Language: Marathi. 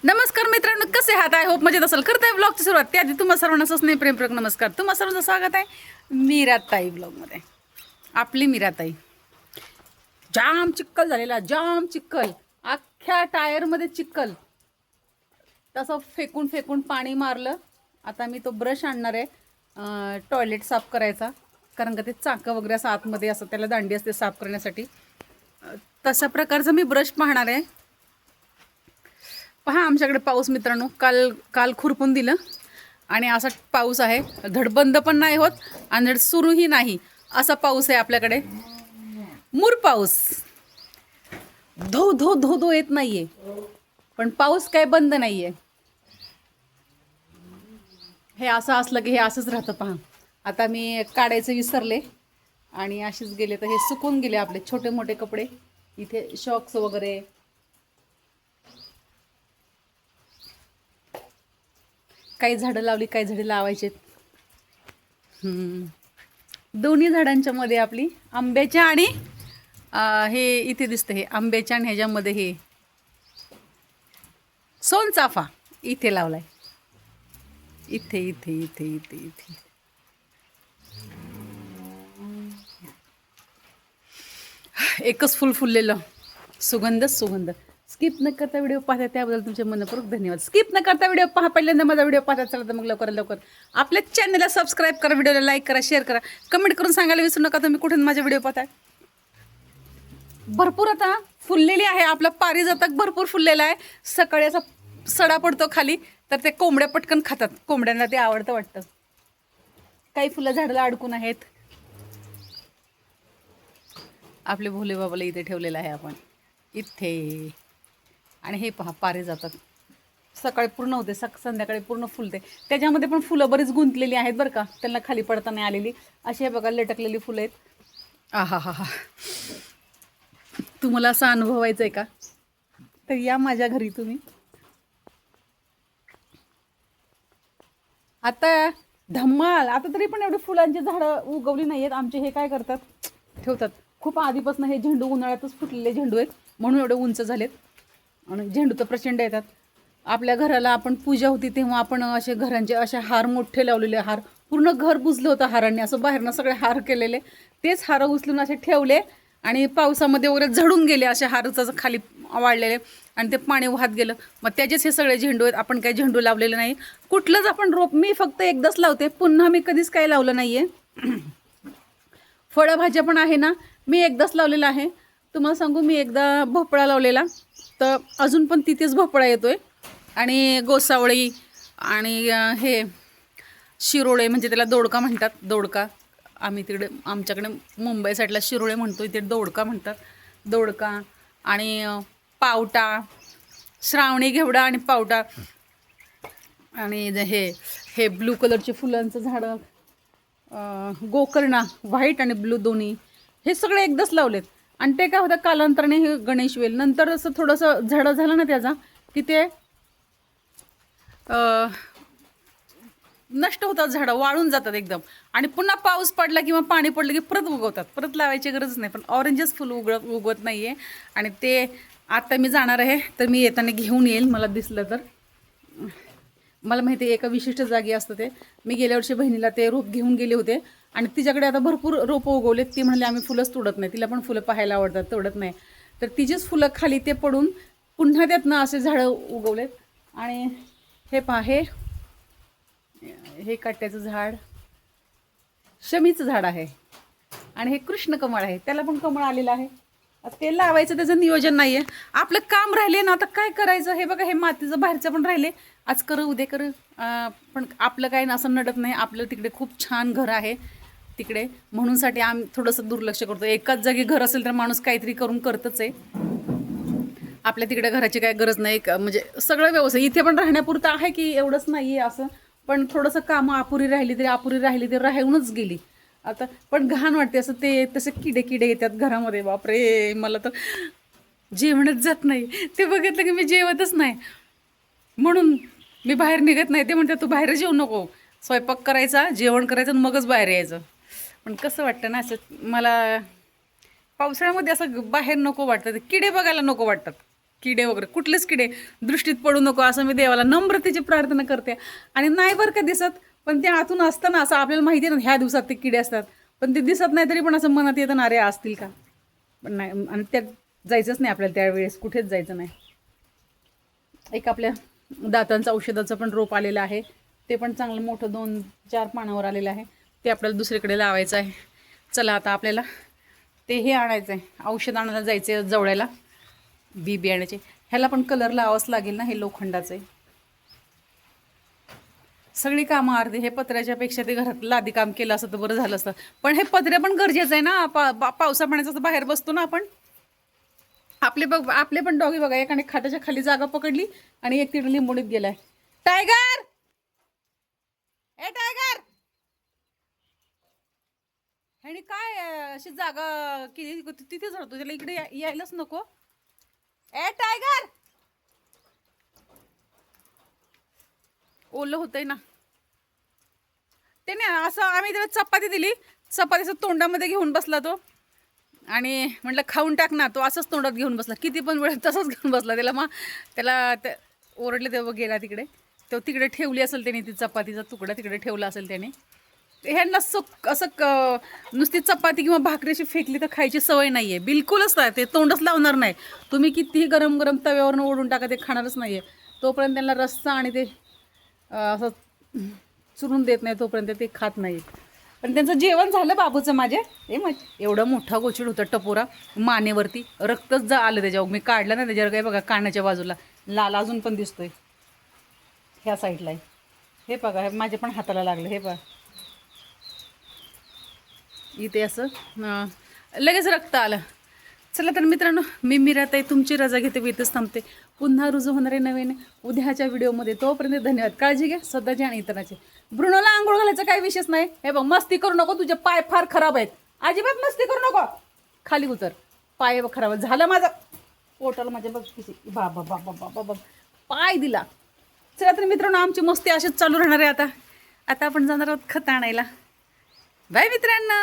नमस्कार मित्रांनो, कसे आहात? आय होप मजेत असेल. करताय ब्लॉगची सुरुवात त्याआधी तुम्हाला सर्वांना स्नेह प्रेमपूर्वक नमस्कार. तुम्हा सर्वांचं स्वागत आहे मीराताई ब्लॉगमध्ये. आपली मीराताई. जाम चिक्कल झालेला, जाम चिक्कल, अख्ख्या टायरमध्ये चिक्कल. तसं फेकून फेकून पाणी मारलं. आता मी तो ब्रश आणणार आहे टॉयलेट साफ करायचा, कारण का ते चाकं वगैरे असं आतमध्ये असं त्याला दांडी असते साफ करण्यासाठी. तशा प्रकारचा मी ब्रश पाहणार आहे. पहा आमच्याकडे पाऊस मित्रांनो, काल काल खुरपून दिलं आणि असा पाऊस आहे. धड बंद पण नाही होत आणि धड सुरूही नाही, असा पाऊस आहे आपल्याकडे. मूर पाऊस, धो धो धो धो येत नाहीये, पण पाऊस काय बंद नाहीये. हे असं असलं की हे असंच राहतं. पहा आता मी काढायचं विसरले आणि असेच गेले तर हे सुकून गेले आपले छोटे मोठे कपडे. इथे शॉक्स वगैरे, काही झाडं लावली, काही झाडे लावायचे. दोन्ही झाडांच्या मध्ये आपली आंब्याच्या आणि हे इथे दिसतं, हे आंब्याच्या आणि ह्याच्यामध्ये हे सोनचाफा इथे लावलाय. इथे इथे इथे इथे इथे एकच फुल फुललेलं, सुगंधच सुगंध. स्किप न करता व्हिडिओ पाहता त्याबद्दल तुमचे मनपूर्वक धन्यवाद. स्किप न करता व्हिडिओ पहा, पहिल्यांदा माझा व्हिडिओ पाहता चला तर मग लवकर लवकर आपल्या चॅनलला सबस्क्राईब करा, व्हिडिओला लाईक करा, शेअर करा, कमेंट करून सांगायला विसरू नका तुम्ही कुठून माझे व्हिडिओ पाहताय. भरपूर आता फुललेली आहे, आपला पारिजातक भरपूर फुललेला आहे. सकाळी असा सडा पडतो खाली तर ते कोंबड्या पटकन खातात, कोंबड्यांना ते आवडतं वाटतं. काही फुलं झाडाला अडकून आहेत. आपले भोले बाबाला इथे ठेवलेलं आहे आपण इथे. आणि हे पहा पारिजातक सकाळी पूर्ण होते, संध्याकाळी पूर्ण फुलते. त्याच्यामध्ये पण फुलं बरीच गुंतलेली आहेत बरं का, त्यांना खाली पडता नाही आलेली. अशी हे बघा लटकलेली फुलं आहेत. आहा हा हा, तुम्हाला असा अनुभव व्हायचा आहे का? तर या माझ्या घरी तुम्ही. आता धम्माल, आता तरी पण एवढी फुलांची झाडं उगवली नाही आहेत. आमचे हे काय करतात, ठेवतात. खूप आधीपासून हे झेंडू उन्हाळ्यातच फुटलेले झेंडू आहेत म्हणून एवढे उंच झालेत. आणि झेंडू तर प्रचंड येतात. आपल्या घराला आपण पूजा होती तेव्हा आपण असे घरांचे असे हार मोठे लावलेले, हार पूर्ण घर बुजलं होतं हारांनी, असं बाहेरनं सगळे हार केलेले. तेच हार उचलून असे ठेवले आणि पावसामध्ये वगैरे झडून गेले असे हारच खाली वाढलेले आणि ते पाणी वाहत गेलं. मग त्याचेच हे सगळे झेंडू आहेत. आपण काही झेंडू लावलेले नाही, कुठलंच आपण रोप. मी फक्त एकदाच लावते, पुन्हा मी कधीच काही लावलं नाही आहे. फळभाज्या पण आहे ना, मी एकदाच लावलेला आहे. तुम्हाला सांगू, मी एकदा भोपळा लावलेला तर अजून पण तिथेच भोपळा येतोय. आणि गोसावळी आणि हे शिरोळे, म्हणजे त्याला दोडका म्हणतात. दोडका आम्ही तिकडे आमच्याकडे मुंबई साईडला शिरोळे म्हणतो, इथे दोडका म्हणतात. दोडका आणि पावटा, श्रावणी घेवडा आणि पावटा. आणि हे हे ब्लू कलरचे फुलांचं झाडं, गोकर्णा व्हाईट आणि ब्लू दोन्ही, हे सगळे एकदाच लावलेत. आणि ते काय होतं, कालांतराने हे गणेश वेल नंतर असं थोडंसं झाडं झालं ना त्याचा की ते नष्ट होतात, झाडं वाळून जातात एकदम. आणि पुन्हा पाऊस पडला किंवा पाणी पडलं की परत उगवतात, परत लावायची गरज नाही. पण ऑरेंजच फुल उगवत नाही आहे. आणि ते आता मी जाणार आहे तर मी येताना घेऊन येईल, मला दिसलं तर. मला माहिती आहे एका विशिष्ट जागी असतं ते. मी गेल्या वर्षी बहिणीला ते रोप घेऊन गेले होते आणि तिच्याकडे आता भरपूर रोपं उगवलेत. ती म्हणले आम्ही फुलंच तोडत नाही, तिला पण फुलं पाहायला आवडतात, तोडत नाही. तर तिचेच फुलं खाली ते पडून पुन्हा त्यातनं असे झाडं उगवलेत. आणि हे पहा, हे काट्याचं झाड, शमीचं झाड आहे. आणि हे कृष्ण कमळ आहे, त्याला पण कमळ आलेलं आहे. ते लावायचं त्याचं नियोजन नाही आहे. आपलं काम राहिले ना, आता काय करायचं. हे बघा, हे मातीचं बाहेरचं पण राहिले, आज करू उद्या करू. पण आपलं काय असं नडत नाही. आपलं तिकडे खूप छान घर आहे तिकडे, म्हणूनसाठी आम्ही थोडंसं दुर्लक्ष करतो. एकाच जागी घर असेल तर माणूस काहीतरी करून करतच आहे. आपल्या तिकडे घराची काय गरज नाही, म्हणजे सगळं व्यवस्थित. इथे पण राहण्यापुरतं आहे की एवढंच नाही आहे असं, पण थोडंसं कामं अपुरी राहिली तरी राहूनच गेली. आता पण घाण वाटते असं, ते तसे किडे येतात घरामध्ये. बापरे, मला तर जेवणच जात नाही. ते बघितलं की मी जेवतच नाही, म्हणून मी बाहेर निघत नाही. ते म्हणतात तू बाहेर जेवू नको, स्वयंपाक करायचा, जेवण करायचं आणि मगच बाहेर यायचं. पण कसं वाटतं ना असं, मला पावसाळ्यामध्ये असं बाहेर नको वाटतं, ते किडे बघायला नको वाटतात. किडे वगैरे कुठलेच किडे दृष्टीत पडू नको असं मी देवाला नम्रतेची प्रार्थना करते. आणि नाही बरं का दिसत, पण ते आतून असताना असं आपल्याला माहिती आहे ना ह्या दिवसात ते किडे असतात, पण ते दिसत नाही तरी पण असं मनात येतं ना अरे असतील का, पण नाही. आणि त्यात जायचंच नाही आपल्याला त्यावेळेस, कुठेच जायचं नाही. एक आपल्या दातांचं औषधाचं पण रोप आलेलं आहे, ते पण चांगलं मोठं 2-4 पानावर आलेलं आहे, ते आपल्याला दुसरीकडे लावायचं आहे. चला आता आपल्याला ते हे आणायचं आहे, औषध आणायला जायचं आहे जवळ्याला, बी बियाण्याचे. ह्याला पण कलर लावाच लागेल ना, हे लोखंडाचं आहे. सगळी कामं अर्धी हे पत्र्याच्या पेक्षा ते घरात लादी काम केलं असतं तर बरं झालं असतं. पण हे पत्रे पण गरजेचं आहे ना, पावसा पाण्याचं असं बाहेर बसतो ना आपण. आपले पण डॉगी बघा, एकाने खाटाच्या खाली जागा पकडली आणि एक तिकडे लिंबोणीत गेलाय. टायगर, ए टायगर, ह्याने काय अशी जागा केली तिथेच राहतो, त्याला इकडे यायलाच नको. ए टायगर, ओलं होतंय ना. त्याने असं, आम्ही त्याला चपाती दिली, चपातीचं तोंडामध्ये घेऊन बसला तो, आणि म्हटलं खाऊन टाक ना, तो असंच तोंडात घेऊन बसला. किती पण वेळ तसंच घेऊन बसला. त्याला ओरडले तेव्हा गेला तिकडे. तो तिकडे ठेवली असेल त्याने, ती चपातीचा तुकडा तिकडे ठेवला असेल त्याने. ह्यांना असं नुसती चपाती किंवा भाकरीशी फेकली तर खायची सवय नाही आहे बिलकुलच नाही. ते तोंडच लावणार नाही. तुम्ही कितीही गरम गरम तव्यावरनं ओढून टाका, ते खाणारच नाही आहे. तोपर्यंत त्यांना रस्सा आणि ते असं चुरून देत नाही तोपर्यंत ते खात नाही. पण त्यांचं जेवण झालं बाबूचं माझ्या. एवढा मोठा गोचिड होता टपोरा मानेवरती, रक्तच आलं त्याच्यावर. मी काढलं ना त्याच्यावर, काय बघा कानाच्या बाजूला लाल अजून पण दिसतोय, ह्या साईडला आहे. हे बघा, हे माझ्या पण हाताला लागलं, हे बघा इथे असं लगेच रक्त आलं. चला तर मित्रांनो, मी मीराताई तुमची रजा घेते, इथंच थांबते. पुन्हा रुजू होणारे नवीन उद्याच्या व्हिडिओमध्ये. तोपर्यंत धन्यवाद. काळजी घ्या स्वतःची आणि इतरांची. ब्रुनोला आंघोळ घालायचा काही विषयच नाही. हे बघ, मस्ती करू नको, तुझे पाय फार खराब आहेत. अजिबात मस्ती करू नको, खाली उतर. पाय खराब झालं माझं, पोटाला माझ्या बघ किती बाबा बाबा बाबा बघ पाय दिला. चला तर मित्रांनो, आमची मस्ती अशीच चालू राहणार आहे. आता आपण जाणार आहोत खत आणायला. बाय मित्रांनो.